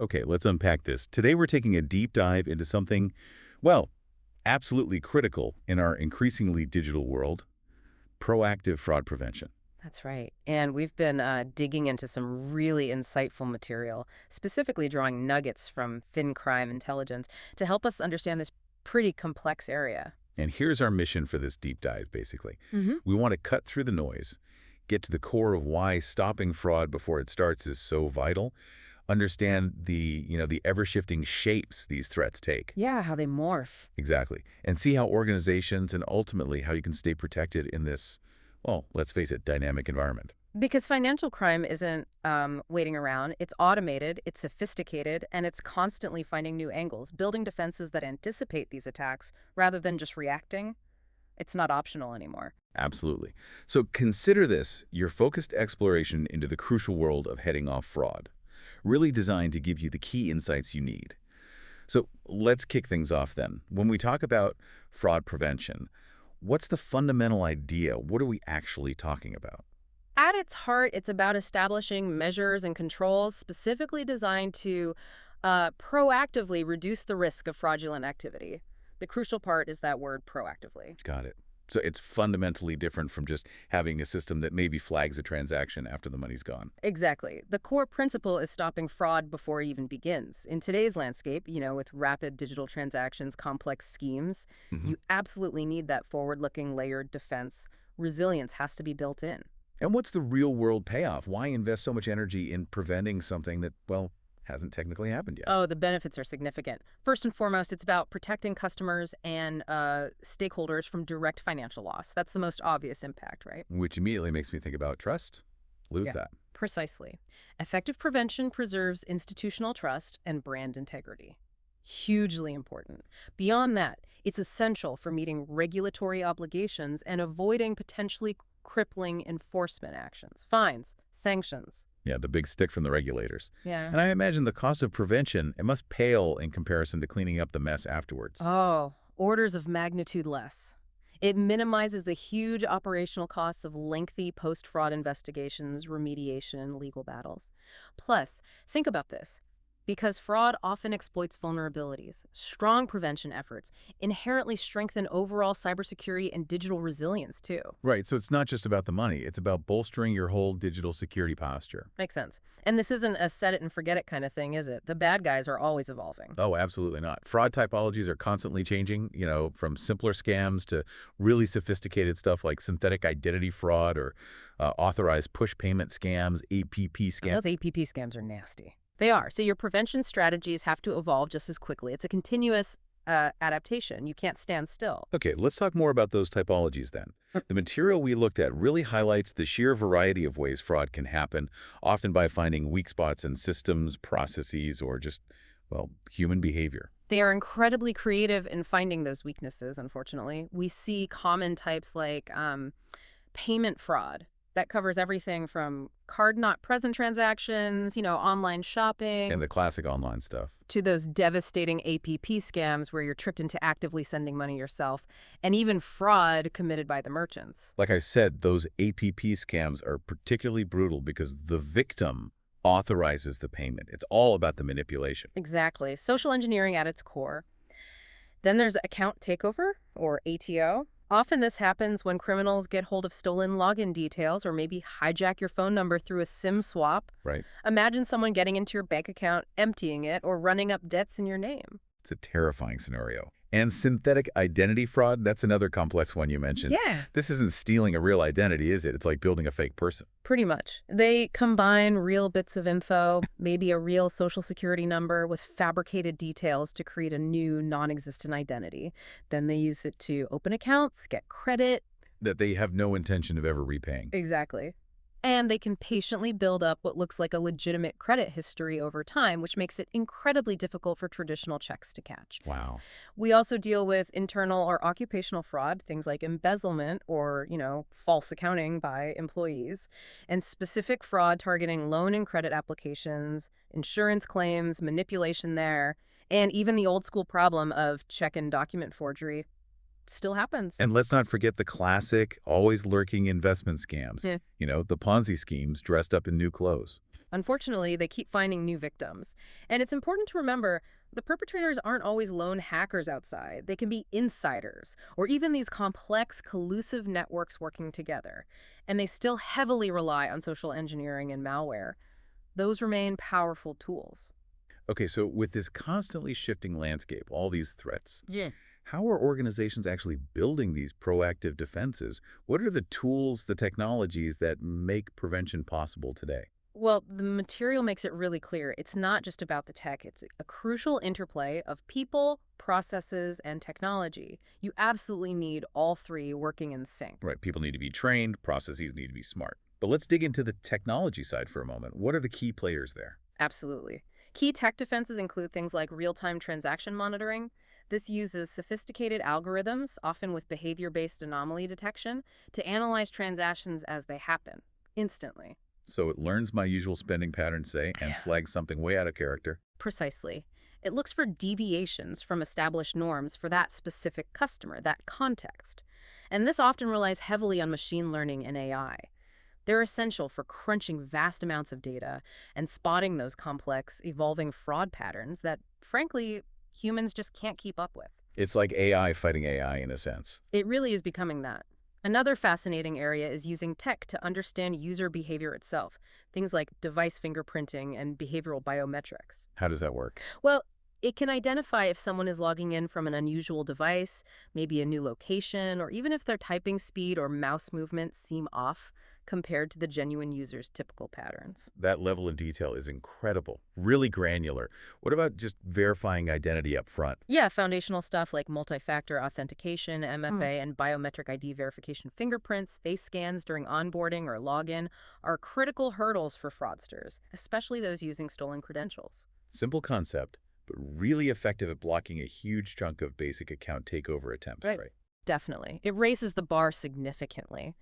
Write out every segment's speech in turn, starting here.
Okay, let's unpack this. Today we're taking a deep dive into something, well, absolutely critical in our increasingly digital world, proactive fraud prevention. That's right. And we've been digging into some really insightful material, specifically drawing nuggets from FinCrime intelligence to help us understand this pretty complex area. And here's our mission for this deep dive, basically. Hmm. We want to cut through the noise, get to the core of why stopping fraud before it starts is so vital, understand the ever-shifting shapes these threats take. Yeah, how they morph. Exactly. And see how organizations and ultimately how you can stay protected in this, well, let's face it, dynamic environment. Because financial crime isn't waiting around. It's automated, it's sophisticated, and it's constantly finding new angles, building defenses that anticipate these attacks rather than just reacting. It's not optional anymore. Absolutely. So consider this your focused exploration into the crucial world of heading off fraud, really designed to give you the key insights you need. So let's kick things off then. When we talk about fraud prevention, what's the fundamental idea? What are we actually talking about? At its heart, it's about establishing measures and controls specifically designed to proactively reduce the risk of fraudulent activity. The crucial part is that word proactively. Got it. So it's fundamentally different from just having a system that maybe flags a transaction after the money's gone. Exactly. The core principle is stopping fraud before it even begins. In today's landscape, with rapid digital transactions, complex schemes, Hmm. you absolutely need that forward-looking layered defense. Resilience has to be built in. And what's the real world payoff? Why invest so much energy in preventing something that, well, hasn't technically happened yet? Oh, the benefits are significant. First and foremost, it's about protecting customers and stakeholders from direct financial loss. That's the most obvious impact, right? Which immediately makes me think about trust. Lose Yeah. that. Precisely. Effective prevention preserves institutional trust and brand integrity. Hugely important. Beyond that, it's essential for meeting regulatory obligations and avoiding potentially crippling enforcement actions, fines, sanctions. Yeah, the big stick from the regulators. Yeah. And I imagine the cost of prevention, it must pale in comparison to cleaning up the mess afterwards. Oh, orders of magnitude less. It minimizes the huge operational costs of lengthy post-fraud investigations, remediation, legal battles. Plus, think about this. Because fraud often exploits vulnerabilities, strong prevention efforts inherently strengthen overall cybersecurity and digital resilience, too. Right, so it's not just about the money. It's about bolstering your whole digital security posture. Makes sense. And this isn't a set it and forget it kind of thing, is it? The bad guys are always evolving. Oh, absolutely not. Fraud typologies are constantly changing, from simpler scams to really sophisticated stuff like synthetic identity fraud or authorized push payment scams, APP scams. Those APP scams are nasty. They are. So your prevention strategies have to evolve just as quickly. It's a continuous adaptation. You can't stand still. Okay, let's talk more about those typologies then. The material we looked at really highlights the sheer variety of ways fraud can happen, often by finding weak spots in systems, processes, or just, well, human behavior. They are incredibly creative in finding those weaknesses, unfortunately. We see common types like payment fraud. That covers everything from card not present transactions, online And shopping, the classic online stuff. to those devastating APP scams where you're tricked into actively sending money yourself, and even fraud committed by the merchants. Like I said, those APP scams are particularly brutal because the victim authorizes the payment. It's all about the manipulation. Exactly. Social engineering at its core. Then there's account takeover, or ATO. Often this happens when criminals get hold of stolen login details or maybe hijack your phone number through a SIM swap. Right? Imagine someone getting into your bank account, emptying it, or running up debts in your name. It's a terrifying scenario. And synthetic identity fraud, that's another complex one you mentioned. Yeah. This isn't stealing a real identity, is it? It's like building a fake person. Pretty much. They combine real bits of info, maybe a real social security number, with fabricated details to create a new, non-existent identity. Then they use it to open accounts, get credit. That they have no intention of ever repaying. Exactly. And they can patiently build up what looks like a legitimate credit history over time, which makes it incredibly difficult for traditional checks to catch. Wow. We also deal with internal or occupational fraud, things like embezzlement or, false accounting by employees, and specific fraud targeting loan and credit applications, insurance claims, manipulation there, and even the old school problem of check and document forgery. Still happens. And let's not forget the classic, always lurking investment scams. Yeah. The Ponzi schemes dressed up in new clothes. Unfortunately, they keep finding new victims. And it's important to remember the perpetrators aren't always lone hackers outside. They can be insiders or even these complex, collusive networks working together. And they still heavily rely on social engineering and malware. Those remain powerful tools. Okay, so with this constantly shifting landscape, all these threats, Yeah. how are organizations actually building these proactive defenses? What are the tools, the technologies that make prevention possible today? Well, the material makes it really clear. It's not just about the tech, it's a crucial interplay of people, processes, and technology. You absolutely need all three working in sync. Right, people need to be trained, processes need to be smart. But let's dig into the technology side for a moment. What are the key players there? Absolutely. Key tech defenses include things like real-time transaction monitoring. This uses sophisticated algorithms, often with behavior-based anomaly detection, to analyze transactions as they happen, instantly. So it learns my usual spending patterns, say, and Yeah. flags something way out of character. Precisely. It looks for deviations from established norms for that specific customer, that context. And this often relies heavily on machine learning and AI. They're essential for crunching vast amounts of data and spotting those complex, evolving fraud patterns that, frankly, humans just can't keep up with. It's like AI fighting AI in a sense. It really is becoming that. Another fascinating area is using tech to understand user behavior itself, things like device fingerprinting and behavioral biometrics. How does that work? Well, it can identify if someone is logging in from an unusual device, maybe a new location, or even if their typing speed or mouse movements seem off compared to the genuine user's typical patterns. That level of detail is incredible, really granular. What about just verifying identity up front? Yeah, foundational stuff like multi-factor authentication, MFA, and biometric ID verification fingerprints, face scans during onboarding or login are critical hurdles for fraudsters, especially those using stolen credentials. Simple concept, but really effective at blocking a huge chunk of basic account takeover attempts, Right. right? Definitely. It raises the bar significantly.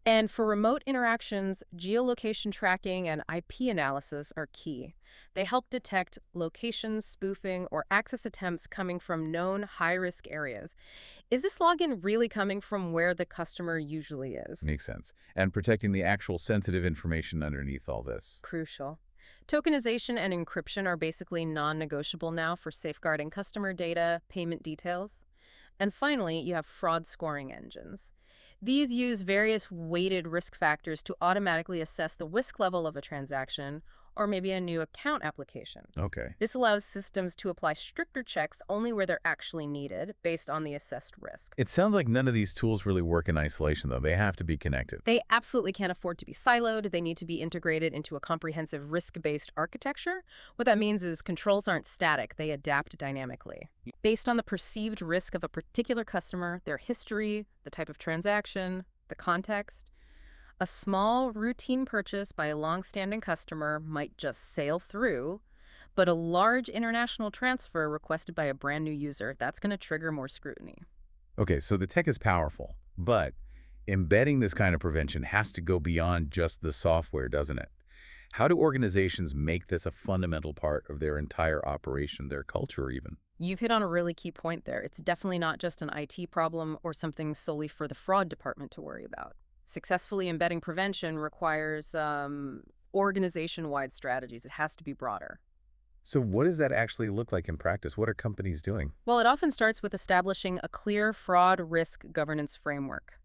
And for remote interactions, geolocation tracking and IP analysis are key. They help detect location spoofing or access attempts coming from known high-risk areas. Is this login really coming from where the customer usually is? Makes sense. And protecting the actual sensitive information underneath all this. Crucial. Tokenization and encryption are basically non-negotiable now for safeguarding customer data, payment details. And finally, you have fraud scoring engines. These use various weighted risk factors to automatically assess the risk level of a transaction or maybe a new account application. Okay. This allows systems to apply stricter checks only where they're actually needed based on the assessed risk. It sounds like none of these tools really work in isolation, though. They have to be connected. They absolutely can't afford to be siloed. They need to be integrated into a comprehensive risk-based architecture. What that means is controls aren't static. They adapt dynamically. Based on the perceived risk of a particular customer, their history, the type of transaction, the context, a small, routine purchase by a long-standing customer might just sail through, but a large international transfer requested by a brand new user, that's going to trigger more scrutiny. Okay, so the tech is powerful, but embedding this kind of prevention has to go beyond just the software, doesn't it? How do organizations make this a fundamental part of their entire operation, their culture even? You've hit on a really key point there. It's definitely not just an IT problem or something solely for the fraud department to worry about. Successfully embedding prevention requires organization-wide strategies. It has to be broader. So what does that actually look like in practice? What are companies doing? Well, it often starts with establishing a clear fraud risk governance framework.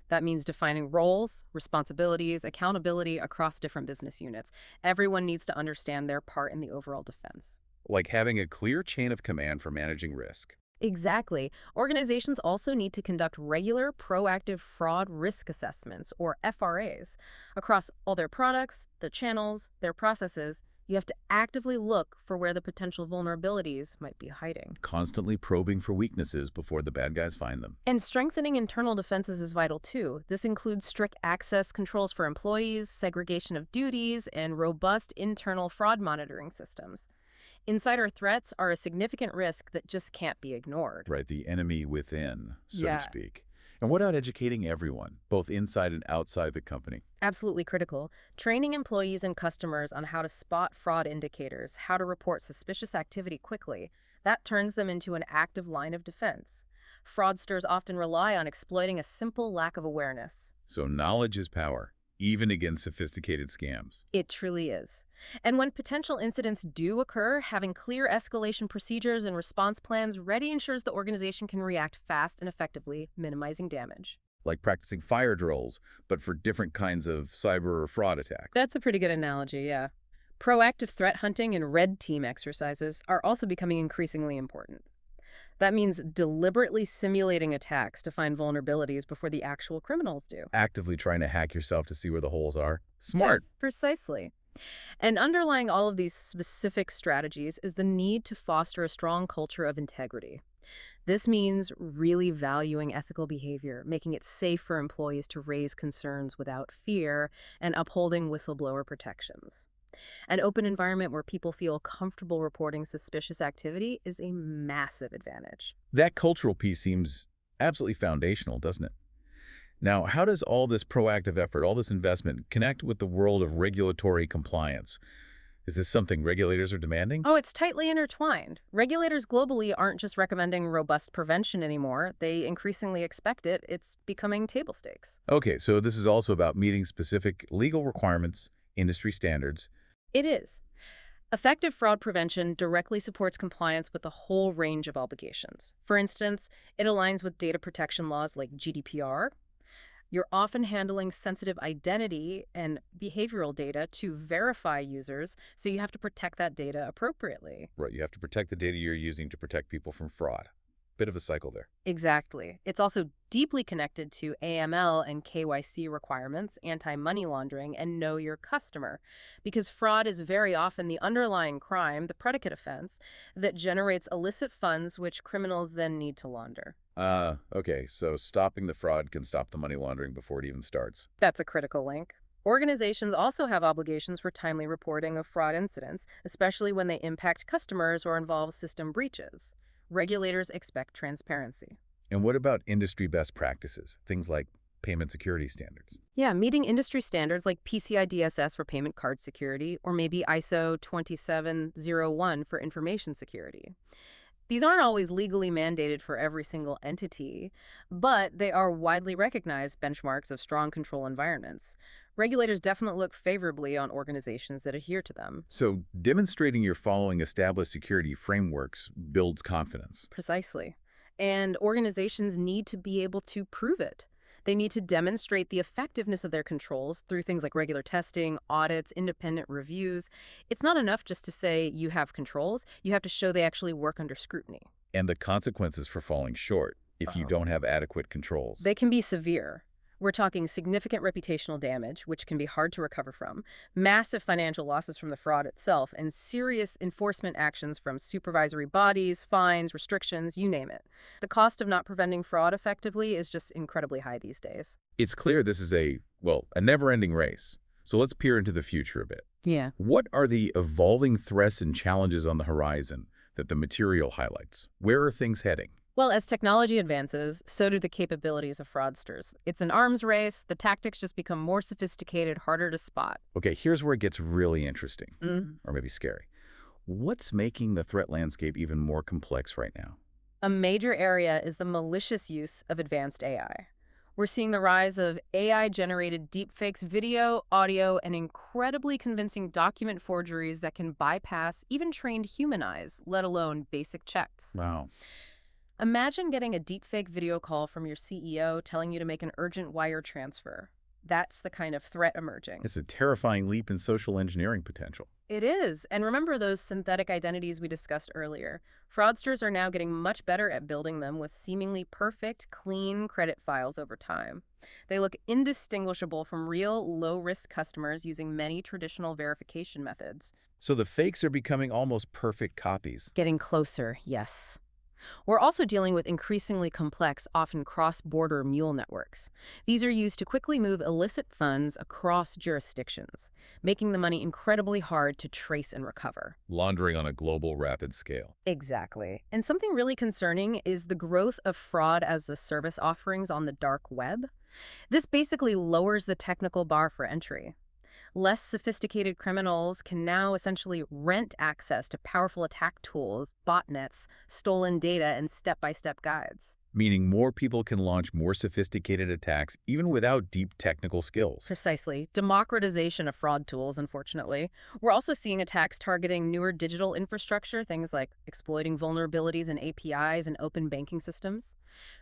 That means defining roles, responsibilities, accountability across different business units. Everyone needs to understand their part in the overall defense. Like having a clear chain of command for managing risk. Exactly. Organizations also need to conduct regular proactive fraud risk assessments, or FRAs, across all their products, their channels, their processes. You have to actively look for where the potential vulnerabilities might be hiding. Constantly probing for weaknesses before the bad guys find them. And strengthening internal defenses is vital too. This includes strict access controls for employees, segregation of duties, and robust internal fraud monitoring systems. Insider threats are a significant risk that just can't be ignored. Right, the enemy within, so Yeah. to speak. And what about educating everyone, both inside and outside the company? Absolutely critical. Training employees and customers on how to spot fraud indicators, how to report suspicious activity quickly, that turns them into an active line of defense. Fraudsters often rely on exploiting a simple lack of awareness. So knowledge is power, even against sophisticated scams. It truly is. And when potential incidents do occur, having clear escalation procedures and response plans ready ensures the organization can react fast and effectively, minimizing damage. Like practicing fire drills, but for different kinds of cyber or fraud attacks. That's a pretty good analogy, yeah. Proactive threat hunting and red team exercises are also becoming increasingly important. That means deliberately simulating attacks to find vulnerabilities before the actual criminals do. Actively trying to hack yourself to see where the holes are. Yeah, Smart. precisely. And underlying all of these specific strategies is the need to foster a strong culture of integrity. This means really valuing ethical behavior, making it safe for employees to raise concerns without fear, and upholding whistleblower protections. An open environment where people feel comfortable reporting suspicious activity is a massive advantage. That cultural piece seems absolutely foundational, doesn't it? Now, how does all this proactive effort, all this investment, connect with the world of regulatory compliance? Is this something regulators are demanding? Oh, it's tightly intertwined. Regulators globally aren't just recommending robust prevention anymore. They increasingly expect it. It's becoming table stakes. Okay, so this is also about meeting specific legal requirements, industry standards. It is. Effective fraud prevention directly supports compliance with a whole range of obligations. For instance, it aligns with data protection laws like GDPR. You're often handling sensitive identity and behavioral data to verify users, so you have to protect that data appropriately. Right, you have to protect the data you're using to protect people from fraud. Bit of a cycle there. Exactly. It's also deeply connected to AML and KYC requirements, anti-money laundering, and know your customer, because fraud is very often the underlying crime, the predicate offense, that generates illicit funds which criminals then need to launder. Okay, so stopping the fraud can stop the money laundering before it even starts. That's a critical link. Organizations also have obligations for timely reporting of fraud incidents, especially when they impact customers or involve system breaches. Regulators expect transparency. And what about industry best practices? Things like payment security standards. Yeah, meeting industry standards like PCI DSS for payment card security, or maybe ISO 2701 for information security. These aren't always legally mandated for every single entity, but they are widely recognized benchmarks of strong control environments. Regulators definitely look favorably on organizations that adhere to them. So demonstrating you're following established security frameworks builds confidence. Precisely. And organizations need to be able to prove it. They need to demonstrate the effectiveness of their controls through things like regular testing, audits, independent reviews. It's not enough just to say you have controls. You have to show they actually work under scrutiny. And the consequences for falling short if you don't have adequate controls. They can be severe. We're talking significant reputational damage, which can be hard to recover from, massive financial losses from the fraud itself, and serious enforcement actions from supervisory bodies, fines, restrictions, you name it. The cost of not preventing fraud effectively is just incredibly high these days. It's clear this is a never-ending race. So let's peer into the future a bit. Yeah. What are the evolving threats and challenges on the horizon that the material highlights? Where are things heading? Well, as technology advances, so do the capabilities of fraudsters. It's an arms race. The tactics just become more sophisticated, harder to spot. Okay, here's where it gets really interesting, Mm. or maybe scary. What's making the threat landscape even more complex right now? A major area is the malicious use of advanced AI. We're seeing the rise of AI-generated deepfakes, video, audio, and incredibly convincing document forgeries that can bypass even trained human eyes, let alone basic checks. Wow. Imagine getting a deepfake video call from your CEO telling you to make an urgent wire transfer. That's the kind of threat emerging. It's a terrifying leap in social engineering potential. It is. And remember those synthetic identities we discussed earlier. Fraudsters are now getting much better at building them with seemingly perfect, clean credit files over time. They look indistinguishable from real, low-risk customers using many traditional verification methods. So the fakes are becoming almost perfect copies. Getting closer, yes. We're also dealing with increasingly complex, often cross-border mule networks. These are used to quickly move illicit funds across jurisdictions, making the money incredibly hard to trace and recover. Laundering on a global, rapid scale. Exactly. And something really concerning is the growth of fraud as a service offerings on the dark web. This basically lowers the technical bar for entry. Less sophisticated criminals can now essentially rent access to powerful attack tools, botnets, stolen data, and step-by-step guides. meaning more people can launch more sophisticated attacks even without deep technical skills. Precisely. Democratization of fraud tools, unfortunately. We're also seeing attacks targeting newer digital infrastructure, things like exploiting vulnerabilities in APIs and open banking systems.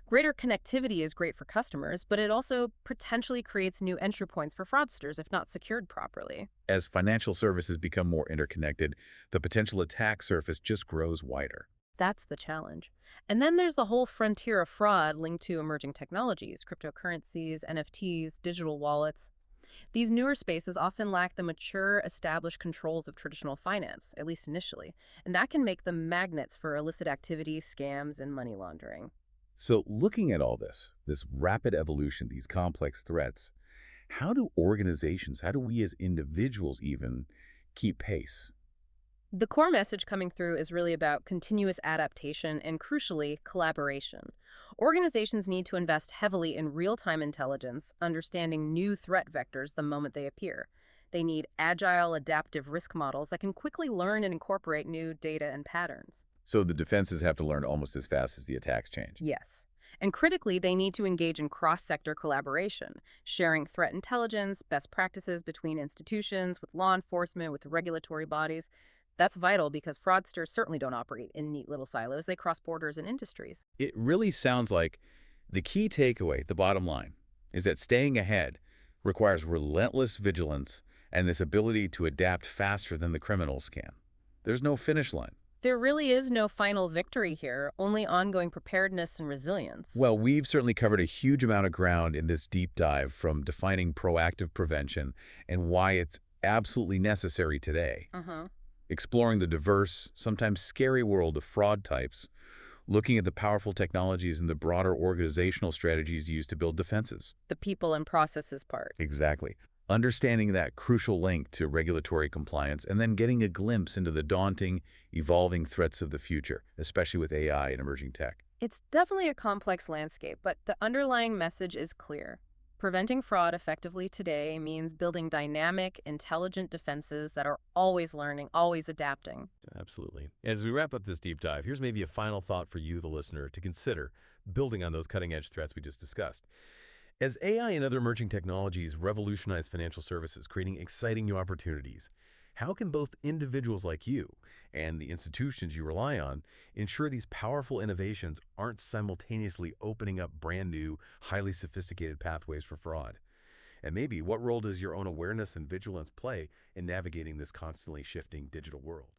Greater connectivity is great for customers, but it also potentially creates new entry points for fraudsters if not secured properly. As financial services become more interconnected, the potential attack surface just grows wider. That's the challenge. And then there's the whole frontier of fraud linked to emerging technologies, cryptocurrencies, NFTs, digital wallets. These newer spaces often lack the mature, established controls of traditional finance, at least initially, and that can make them magnets for illicit activities, scams, and money laundering. So looking at all this rapid evolution, these complex threats, how do we as individuals even keep pace? The core message coming through is really about continuous adaptation and, crucially, collaboration. Organizations need to invest heavily in real-time intelligence, understanding new threat vectors the moment they appear. They need agile, adaptive risk models that can quickly learn and incorporate new data and patterns. So the defenses have to learn almost as fast as the attacks change. Yes. And critically, they need to engage in cross-sector collaboration, sharing threat intelligence, best practices between institutions, with law enforcement, with regulatory bodies. That's vital because fraudsters certainly don't operate in neat little silos. They cross borders and industries. It really sounds like the key takeaway, the bottom line, is that staying ahead requires relentless vigilance and this ability to adapt faster than the criminals can. There's no finish line. There really is no final victory here, only ongoing preparedness and resilience. Well, we've certainly covered a huge amount of ground in this deep dive, from defining proactive prevention and why it's absolutely necessary today, Uh-huh. exploring the diverse, sometimes scary world of fraud types, looking at the powerful technologies and the broader organizational strategies used to build defenses. The people and processes part. Exactly. Understanding that crucial link to regulatory compliance and then getting a glimpse into the daunting, evolving threats of the future, especially with AI and emerging tech. It's definitely a complex landscape, but the underlying message is clear. Preventing fraud effectively today means building dynamic, intelligent defenses that are always learning, always adapting. Absolutely. As we wrap up this deep dive, here's maybe a final thought for you, the listener, to consider, building on those cutting-edge threats we just discussed. As AI and other emerging technologies revolutionize financial services, creating exciting new opportunities, how can both individuals like you and the institutions you rely on ensure these powerful innovations aren't simultaneously opening up brand new, highly sophisticated pathways for fraud? And maybe what role does your own awareness and vigilance play in navigating this constantly shifting digital world?